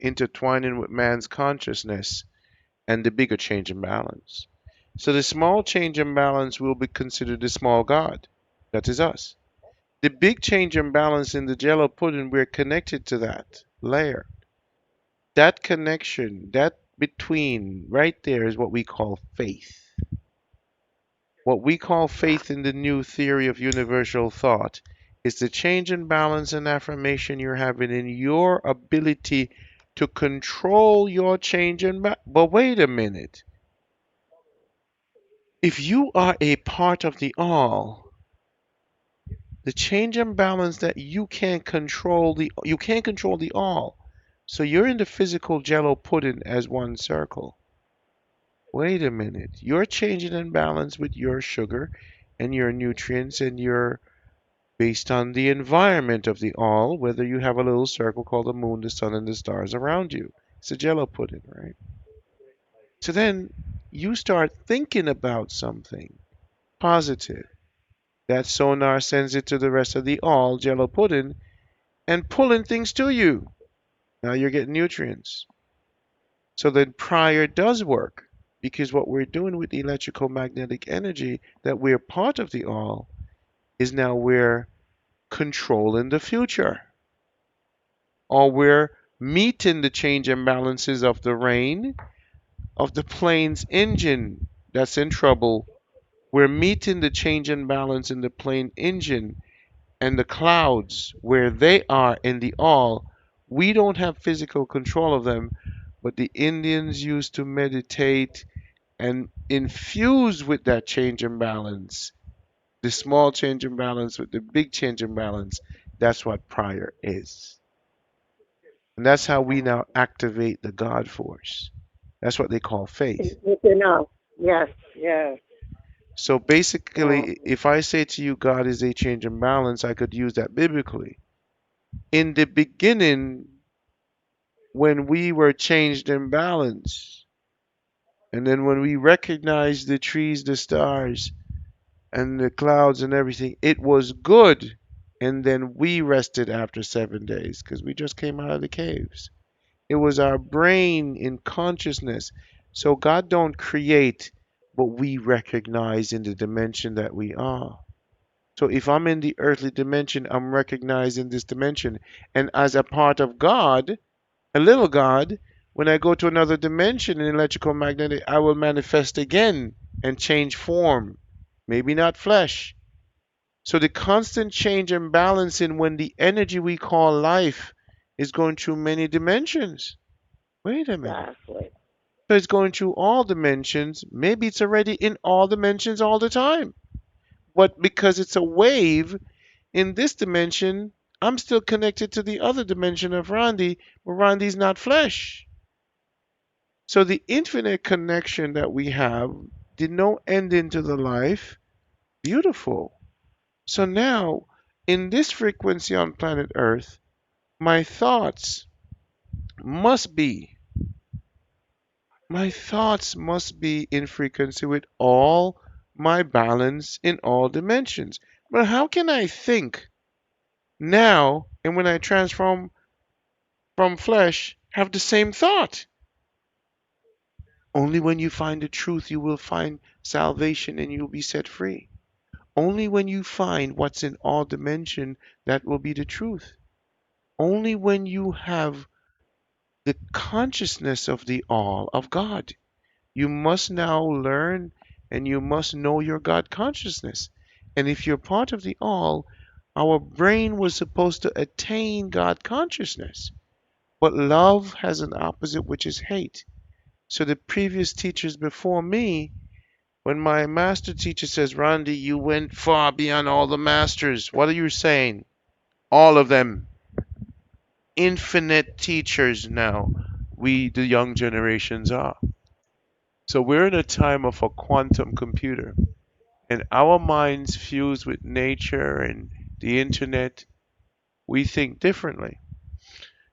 intertwining with man's consciousness and the bigger change in balance. So the small change in balance will be considered the small God. That is us. The big change in balance in the jello pudding, we're connected to that layer. That connection, that between right there is what we call faith. What we call faith in the new theory of universal thought is the change in balance and affirmation you're having in your ability to control your change in balance. But wait a minute. If you are a part of the all, the change in balance that you can't control the all. So you're in the physical jello pudding as one circle. Wait a minute. You're changing in balance with your sugar and your nutrients and your based on the environment of the all, whether you have a little circle called the moon, the sun, and the stars around you. It's a jello pudding, right? So then you start thinking about something positive. That sonar sends it to the rest of the all jello pudding and pulling things to you. Now you're getting nutrients. So then prior does work because what we're doing with the electrical magnetic energy that we're part of the all is now we're controlling the future, or we're meeting the change and balances of the rain, of the plane's engine that's in trouble. We're meeting the change and balance in the plane engine and the clouds where they are in the all. We don't have physical control of them, but the Indians used to meditate and infuse with that change and balance, the small change and balance with the big change and balance. That's what prayer is. And that's how we now activate the God force. That's what they call faith. It's good to know. Yes, yes. So Well, basically, if I say to you, God is a change and balance, I could use that biblically. In the beginning, when we were changed in balance, and then when we recognized the trees, the stars, and the clouds and everything, it was good. And then we rested after 7 days because we just came out of the caves. It was our brain in consciousness. So God don't create what we recognize in the dimension that we are. So if I'm in the earthly dimension, I'm recognizing this dimension. And as a part of God, a little God, when I go to another dimension in electrical magnetic, I will manifest again and change form. Maybe not flesh. So the constant change and balancing when the energy we call life is going through many dimensions. Wait a minute. exactly. So it's going through all dimensions. Maybe it's already in all dimensions all the time. But because it's a wave in this dimension, I'm still connected to the other dimension of Rondie, but Rondie's not flesh. So the infinite connection that we have did no ending to the life. Beautiful. So now, in this frequency on planet Earth, my thoughts must be in frequency with all my balance in all dimensions. But how can I think now and when I transform from flesh have the same thought? Only when you find the truth you will find salvation and you'll be set free. Only when you find what's in all dimension that will be the truth. Only when you have the consciousness of the all of God. You must now learn and you must know your God consciousness. And if you're part of the all, our brain was supposed to attain God consciousness. But love has an opposite, which is hate. So the previous teachers before me, when my master teacher says, Rondie, you went far beyond all the masters, what are you saying? All of them. Infinite teachers now. We, the young generations, are. So we're in a time of a quantum computer, and our minds fused with nature and the internet, we think differently.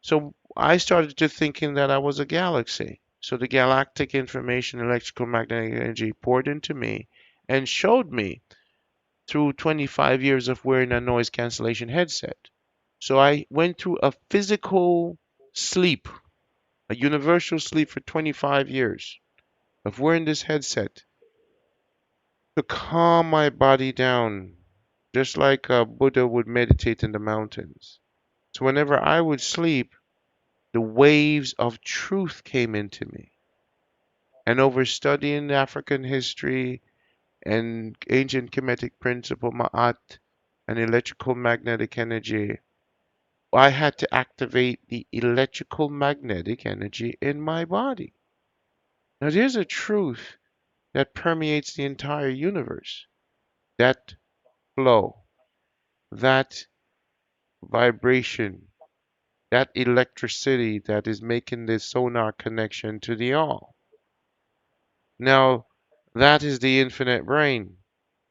So I started to thinking that I was a galaxy. So the galactic information, electrical magnetic energy poured into me and showed me through 25 years of wearing a noise cancellation headset. So I went through a physical sleep a universal sleep for 25 years of wearing this headset to calm my body down, just like Buddha would meditate in the mountains. So whenever I would sleep, the waves of truth came into me. And over studying African history and ancient Kemetic principle, Ma'at, and electrical magnetic energy, I had to activate the electrical magnetic energy in my body. Now, there's a truth that permeates the entire universe. That flow, that vibration, that electricity that is making this sonar connection to the all. Now, that is the infinite brain,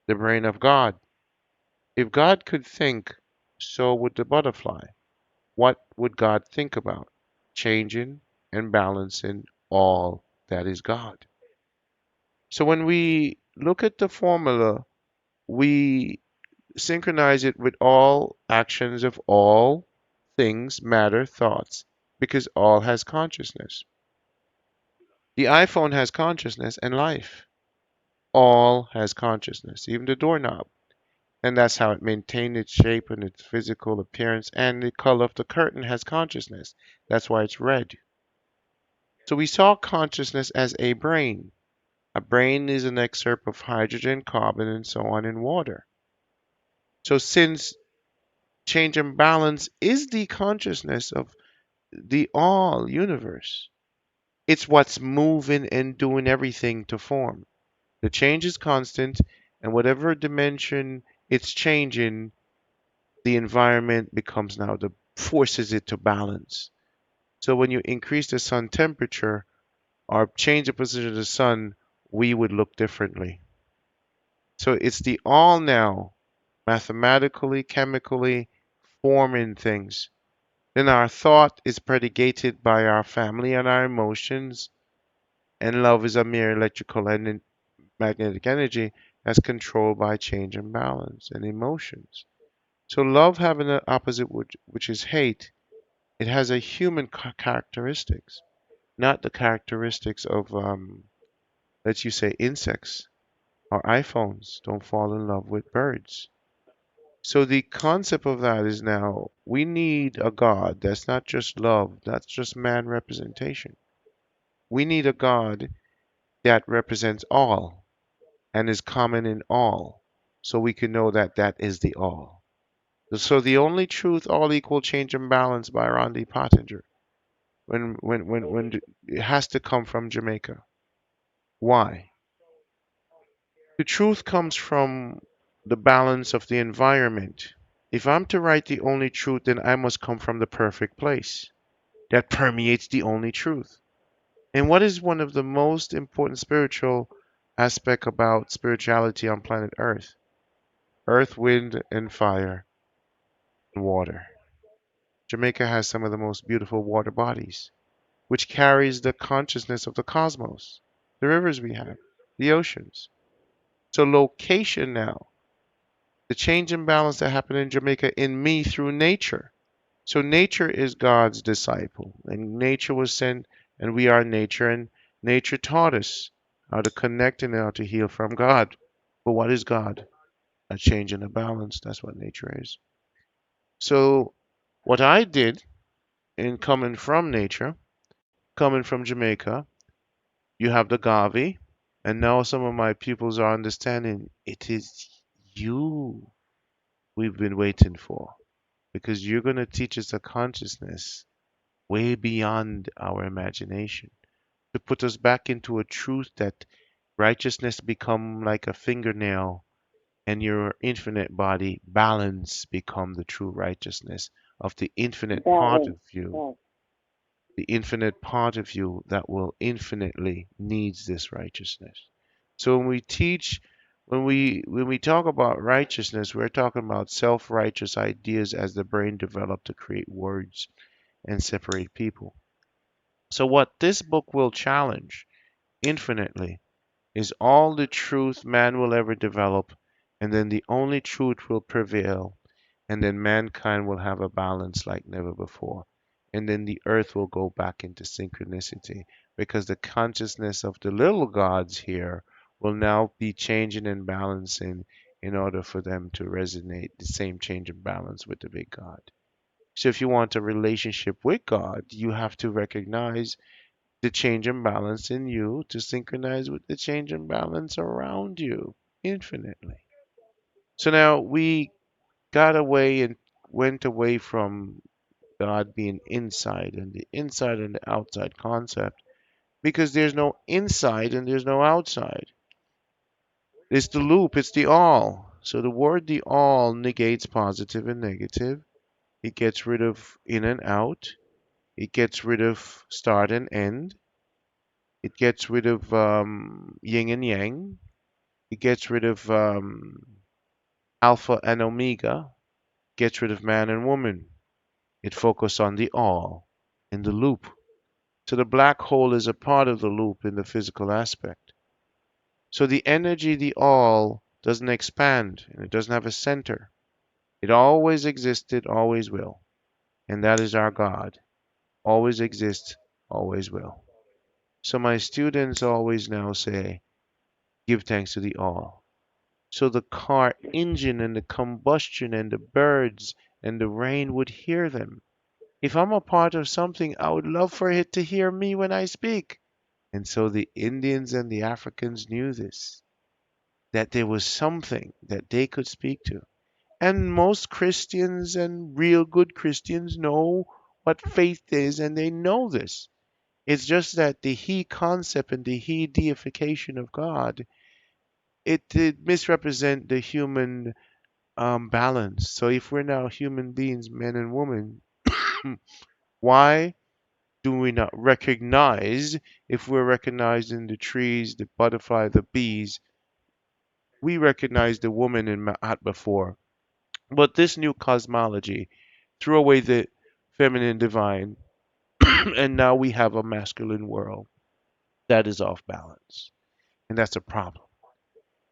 the brain of God. If God could think, so would the butterfly. What would God think about? Changing and balancing all that is God. So when we look at the formula, we synchronize it with all actions of all things, matter, thoughts, because all has consciousness. The iPhone has consciousness and life. All has consciousness, even the doorknob. And that's how it maintained its shape and its physical appearance. And the color of the curtain has consciousness. That's why it's red. So we saw consciousness as a brain. A brain is an excerpt of hydrogen, carbon, and so on in water. So since change and balance is the consciousness of the all universe, it's what's moving and doing everything to form. The change is constant, and whatever dimension it's changing, the environment becomes now the forces it to balance. So when you increase the sun temperature or change the position of the sun, we would look differently. So it's the all now, mathematically, chemically forming things. Then our thought is predicated by our family and our emotions, and love is a mere electrical and magnetic energy that's controlled by change and balance and emotions. So love having an opposite which is hate, it has a human characteristics, not the characteristics of let's you say insects or iPhones. Don't fall in love with birds. So the concept of that is now we need a God that's not just love, that's just man representation. We need a God that represents all and is common in all, so we can know that that is the all. So the only truth, all equal, change and balance by Rondie Pottinger. When it has to come from Jamaica. Why? The truth comes from the balance of the environment. If I'm to write the only truth, then I must come from the perfect place that permeates the only truth. And what is one of the most important spiritual aspect about spirituality on planet Earth? Earth, wind, and fire, and water. Jamaica has some of the most beautiful water bodies, which carries the consciousness of the cosmos, the rivers we have, the oceans. So location now, the change in balance that happened in Jamaica in me through nature. So nature is God's disciple, and nature was sent, and we are nature, and nature taught us how to connect and how to heal from God. But what is God? A change in the balance. That's what nature is. So what I did in coming from nature, coming from Jamaica, you have the Gavi, and now some of my pupils are understanding it is you we've been waiting for because you're going to teach us a consciousness way beyond our imagination to put us back into a truth that righteousness become like a fingernail and your infinite body balance become the true righteousness of the infinite part balance. of you, Yes. the infinite part of you that will infinitely needs this righteousness. So when we teach, when we talk about righteousness, we're talking about self-righteous ideas as the brain developed to create words and separate people. So what this book will challenge infinitely is all the truth man will ever develop, and then the only truth will prevail, and then mankind will have a balance like never before. and then the earth will go back into synchronicity because the consciousness of the little gods here will now be changing and balancing in order for them to resonate the same change and balance with the big God. So if you want a relationship with God, you have to recognize the change and balance in you to synchronize with the change and balance around you infinitely. So now we got away and went away from God being inside and the inside and the outside concept because there's no inside and there's no outside. It's the loop, it's the all. So the word the all negates positive and negative. It gets rid of in and out. It gets rid of start and end. It gets rid of yin and yang. It gets rid of alpha and omega. Gets rid of man and woman. It focuses on the all in the loop. So the black hole is a part of the loop in the physical aspect. So the energy, the all, doesn't expand and it doesn't have a center. It always existed, always will. And that is our God. Always exists, always will. So my students always now say, give thanks to the all. So the car engine and the combustion and the birds and the rain would hear them. If I'm a part of something, I would love for it to hear me when I speak. And so the Indians and the Africans knew this, that there was something that they could speak to. And most Christians and real good Christians know what faith is, and they know this. It's just that the he concept and the he deification of God, it misrepresent the human balance. So if we're now human beings, men and women, why do we not recognize if we're recognizing the trees, the butterfly, the bees? We recognize the woman in Ma'at before. But this new cosmology threw away the feminine divine, and now we have a masculine world that is off balance. And that's a problem.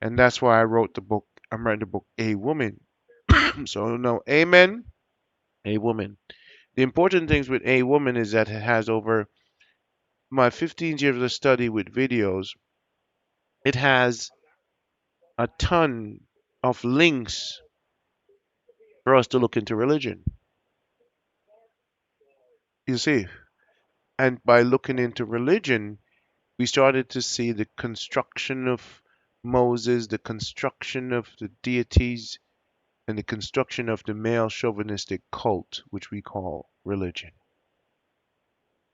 And that's why I wrote the book. I'm writing the book, A Woman. So, no, Amen, A Woman. The important things with A Woman is that it has over my 15 years of study with videos, it has a ton of links for us to look into religion. You see, and by looking into religion, we started to see the construction of Moses, the construction of the deities, and the construction of the male chauvinistic cult, which we call religion.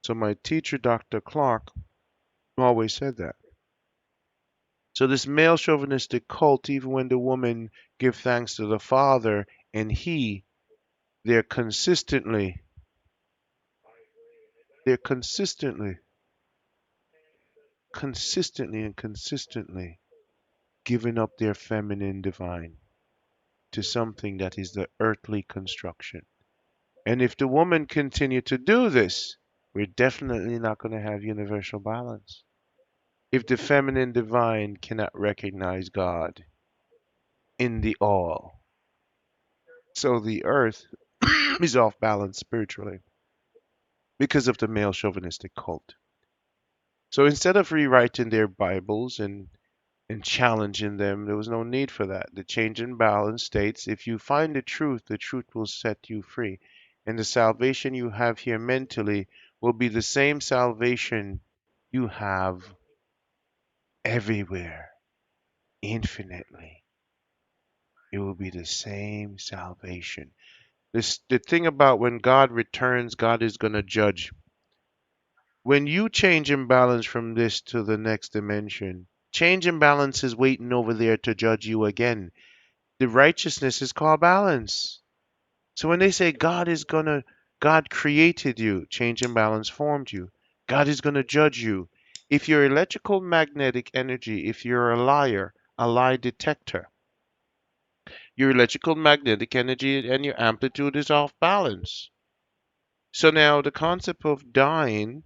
So my teacher, Dr. Clark, always said that. So this male chauvinistic cult, even when the woman give thanks to the Father and he, they're consistently, they're consistently, consistently and consistently giving up their feminine divine to something that is the earthly construction. And if the woman continue to do this, we're definitely not going to have universal balance. If the feminine divine cannot recognize God in the all, so the earth is off balance spiritually because of the male chauvinistic cult. So instead of rewriting their Bibles and challenging them, there was no need for that. The change in balance states if you find the truth will set you free. And the salvation you have here mentally will be the same salvation you have everywhere, infinitely. It will be the same salvation. The thing about when God returns, God is going to judge. When you change imbalance from this to the next dimension, change imbalance is waiting over there to judge you again. The righteousness is called balance. So when they say God created you, change imbalance formed you. God is gonna judge you. If you're electrical magnetic energy, if you're a lie detector, your electrical magnetic energy and your amplitude is off balance. So now the concept of dying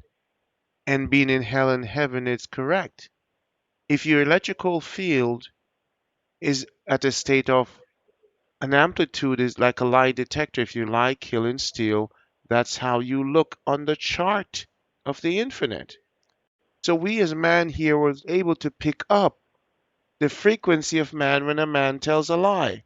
and being in hell and heaven is correct. If your electrical field is at a state of an amplitude is like a lie detector. If you lie, kill, and steal, That's how you look on the chart of the infinite. So we as man here was able to pick up the frequency of man when a man tells a lie.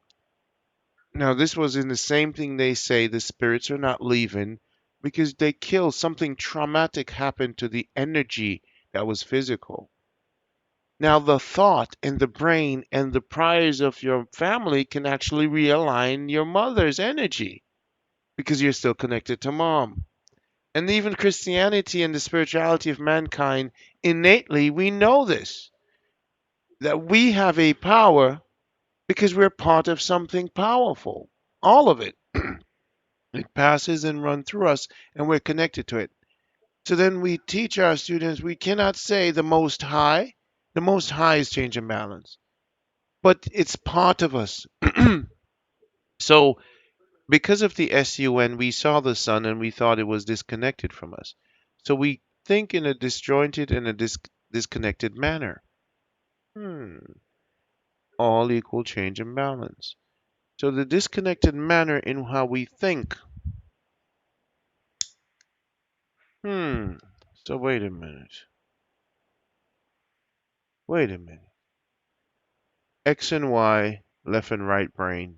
Now this was in the same thing they say the spirits are not leaving because they kill something traumatic happened to the energy that was physical. Now the thought and the brain and the priors of your family can actually realign your mother's energy because you're still connected to mom. And even Christianity and the spirituality of mankind, innately, we know this, that we have a power because we're part of something powerful. All of it. It passes and runs through us, and we're connected to it. So then we teach our students we cannot say the Most High. The Most High is change and balance, but it's part of us. So because of the sun, we saw the sun and we thought it was disconnected from us. So we think in a disjointed and a disconnected manner. Hmm. All equal change and balance. So the disconnected manner in how we think. Hmm. So wait a minute. Wait a minute. X and Y, left and right brain.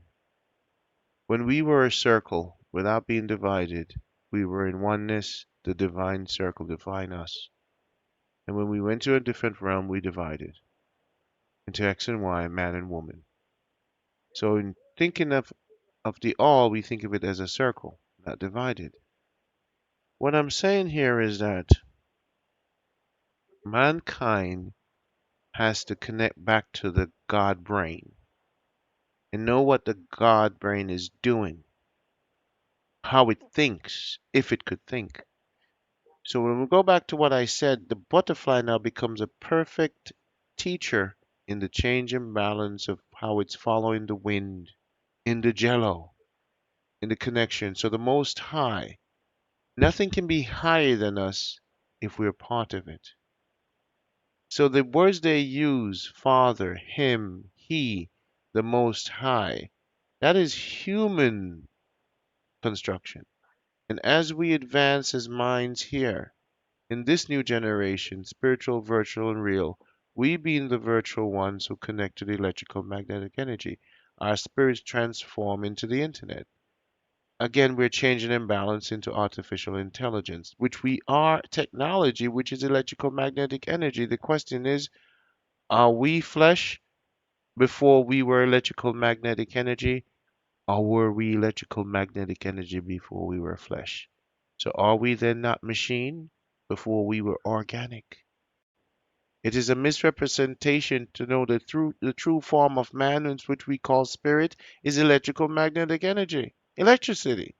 When we were a circle without being divided, we were in oneness. The divine circle defined us. And when we went to a different realm, we divided into X and Y, man and woman. So in thinking of the all, we think of it as a circle, not divided. What I'm saying here is that mankind has to connect back to the God brain and know what the God brain is doing, how it thinks, if it could think. So when we go back to what I said, the butterfly now becomes a perfect teacher in the change and balance of how it's following the wind, in the jello, in the connection. So the most high, nothing can be higher than us if we're part of it. So the words they use, Father, Him, He, the Most High, that is human construction. And as we advance as minds here, in this new generation, spiritual, virtual, and real, we being the virtual ones who connect to the electrical magnetic energy, our spirits transform into the internet. Again, we're changing imbalance into artificial intelligence, which we are technology, which is electrical magnetic energy. The question is, are we flesh before we were electrical magnetic energy, or were we electrical magnetic energy before we were flesh? So are we then not machine before we were organic? It is a misrepresentation to know that through the true form of man, which we call spirit, is electrical magnetic energy, electricity.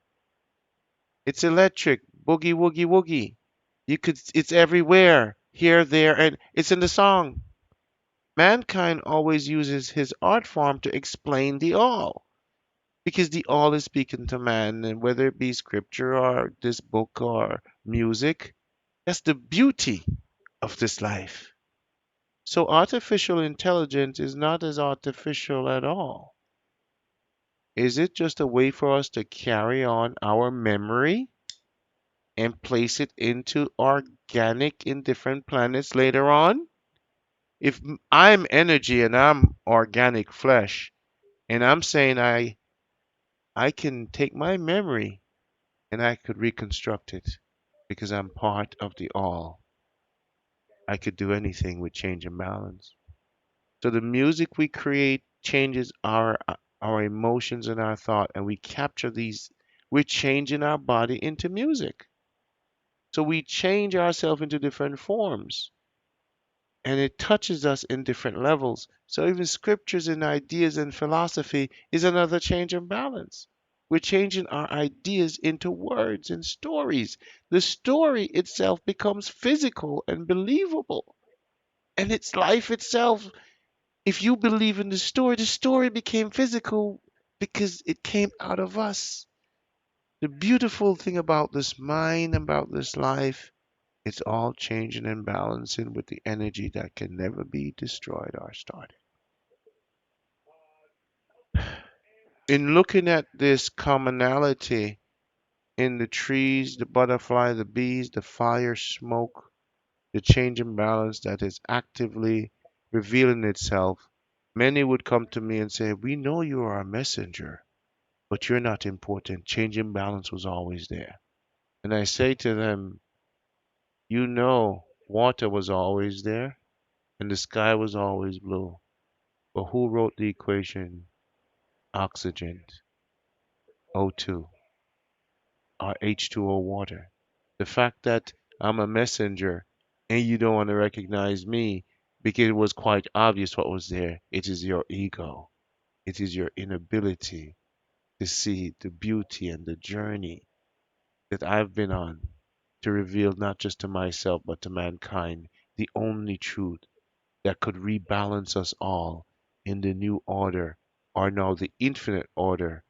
It's electric, boogie woogie woogie. It's everywhere, here, there, and it's in the song. Mankind always uses his art form to explain the all, because the all is speaking to man, and whether it be scripture or this book or music, that's the beauty of this life. So artificial intelligence is not as artificial at all. Is it just a way for us to carry on our memory and place it into organic in different planets later on? If I'm energy and I'm organic flesh, and I'm saying I can take my memory and I could reconstruct it because I'm part of the all. I could do anything with change and balance. So the music we create changes our emotions and our thought, and we capture these. We're changing our body into music. So we change ourselves into different forms, and it touches us in different levels. So even scriptures and ideas and philosophy is another change and balance. We're changing our ideas into words and stories. The story itself becomes physical and believable, and it's life itself. If you believe in the story became physical because it came out of us. The beautiful thing about this mind, about this life, it's all changing and balancing with the energy that can never be destroyed or started. In looking at this commonality, in the trees, the butterfly, the bees, the fire, smoke, the change in balance that is actively revealing itself, many would come to me and say, we know you are a messenger, but you're not important. Change in balance was always there. And I say to them, you know, water was always there and the sky was always blue. But who wrote the equation oxygen, O2, or H2O water? The fact that I'm a messenger and you don't want to recognize me because it was quite obvious what was there. It is your ego. It is your inability to see the beauty and the journey that I've been on to reveal not just to myself but to mankind the only truth that could rebalance us all in the new order, or now the infinite order,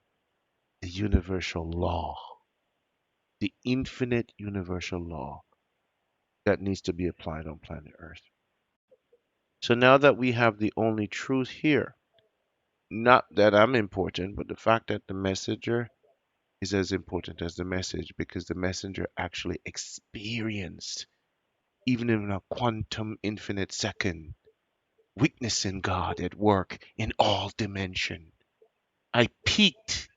the universal law, the infinite universal law that needs to be applied on planet Earth. So now that we have the only truth here, not that I'm important, but the fact that the messenger is as important as the message because the messenger actually experienced, even in a quantum infinite second, witnessing God at work in all dimension. I peeked,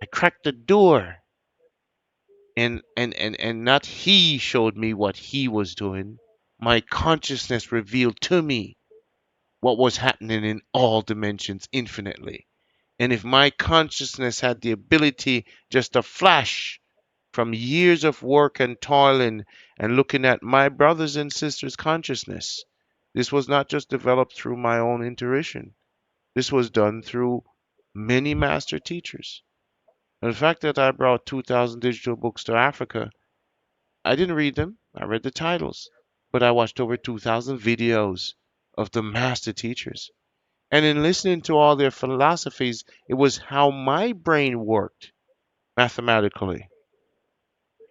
I cracked the door, and not he showed me what he was doing. My consciousness revealed to me what was happening in all dimensions infinitely. And if my consciousness had the ability just to flash from years of work and toiling and looking at my brothers and sisters' consciousness, this was not just developed through my own intuition. This was done through many master teachers. And the fact that I brought 2,000 digital books to Africa, I didn't read them, I read the titles, but I watched over 2,000 videos of the master teachers. And in listening to all their philosophies, it was how my brain worked mathematically.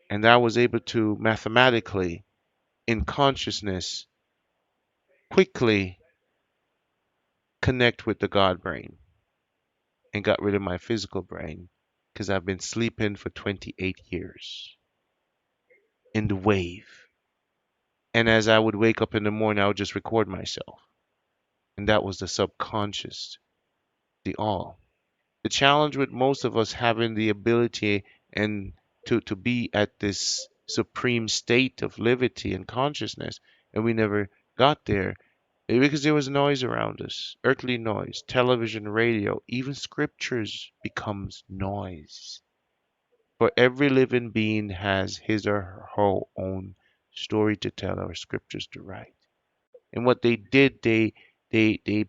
And I was able to mathematically, in consciousness, quickly connect with the God brain and got rid of my physical brain because I've been sleeping for 28 years in the wave. And as I would wake up in the morning, I would just record myself. And that was the subconscious, the all. The challenge with most of us having the ability and to be at this supreme state of liberty and consciousness, and we never got there because there was noise around us, earthly noise, television, radio, even scriptures becomes noise. For every living being has his or her own story to tell or scriptures to write. And what they did, they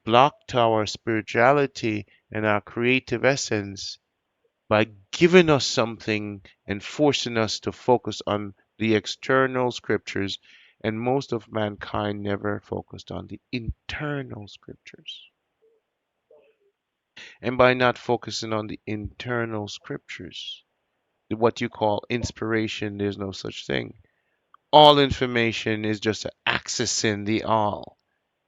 blocked our spirituality and our creative essence by giving us something and forcing us to focus on the external scriptures. And most of mankind never focused on the internal scriptures. And by not focusing on the internal scriptures, what you call inspiration, there's no such thing. All information is just accessing the all.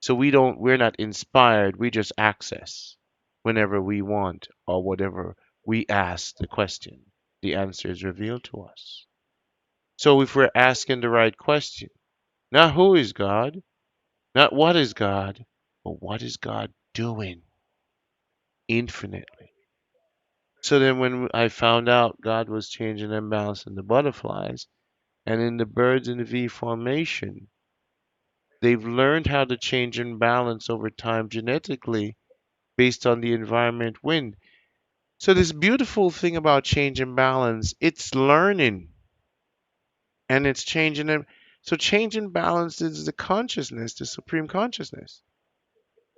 So we're not inspired, we just access whenever we want or whatever we ask the question. The answer is revealed to us. So if we're asking the right question, not who is God, not what is God, but what is God doing infinitely. So then when I found out God was changing and balancing the butterflies and in the birds in V formation, they've learned how to change and balance over time genetically based on the environment wind. So this beautiful thing about change and balance, it's learning and it's changing it. So change and balance is the consciousness, the supreme consciousness.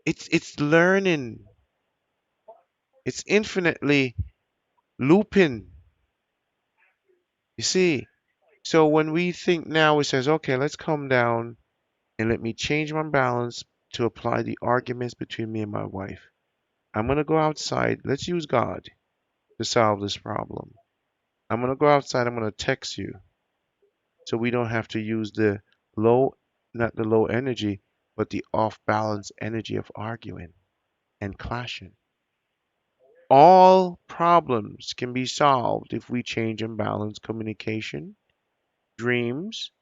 It's learning. It's infinitely looping. You see? So when we think now, it says, okay, let's come down and let me change my balance to apply the arguments between me and my wife. I'm gonna go outside. Let's use God to solve this problem. I'm gonna go outside. I'm gonna text you so we don't have to use the low, not the low energy, but the off balance energy of arguing and clashing. All problems can be solved if we change and balance communication, dreams,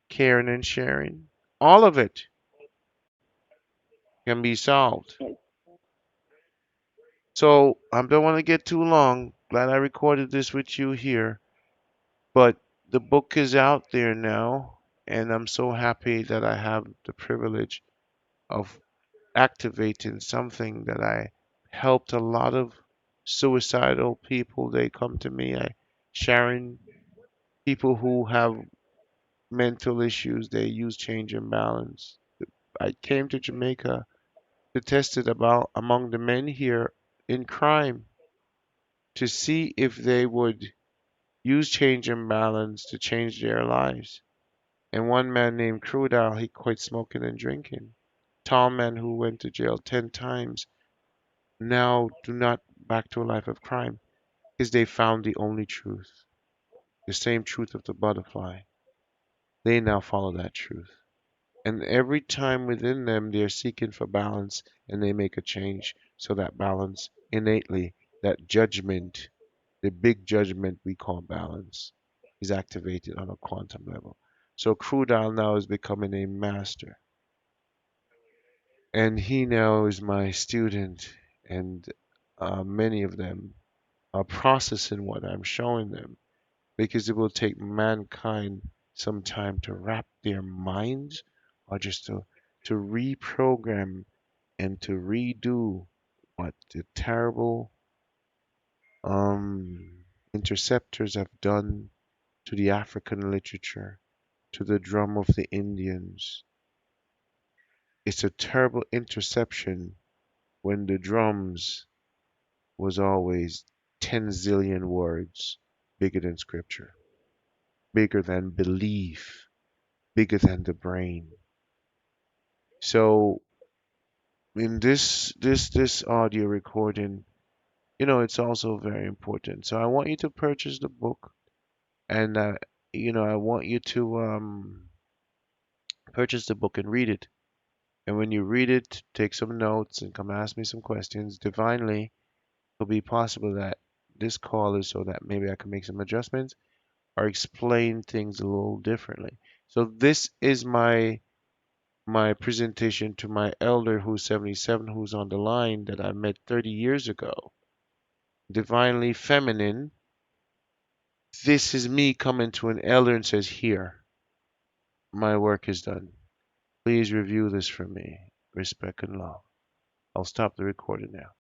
caring and sharing. All of it can be solved. So I don't want to get too long. Glad I recorded this with you here. But the book is out there now, and I'm so happy that I have the privilege of activating something that I helped a lot of suicidal people. They come to me, I sharing people who have mental issues, they use change and balance. I came to Jamaica to test it about among the men here in crime to see if they would use change and balance to change their lives. And one man named Crudal, he quit smoking and drinking. Tall man who went to jail 10 times now do not back to a life of crime because they found the only truth, the same truth of the butterfly. They now follow that truth. And every time within them, they're seeking for balance and they make a change. So that balance innately, that judgment, the big judgment we call balance, is activated on a quantum level. So Crudal now is becoming a master. And he now is my student. And many of them are processing what I'm showing them because it will take mankind some time to wrap their minds or just to reprogram and to redo what the terrible interceptors have done to the African literature, to the drum of the Indians. It's a terrible interception when the drums was always 10 zillion words bigger than scripture, bigger than belief, bigger than the brain. So in this audio recording, it's also very important. So I want you to purchase the book, and I want you to purchase the book and read it. And when you read it, take some notes and come ask me some questions. Divinely, it'll be possible that this call is so that maybe I can make some adjustments or explain things a little differently. So this is my presentation to my elder who's 77, who's on the line that I met 30 years ago. Divinely feminine. This is me coming to an elder and says, "Here, my work is done. Please review this for me. Respect and love." I'll stop the recording now.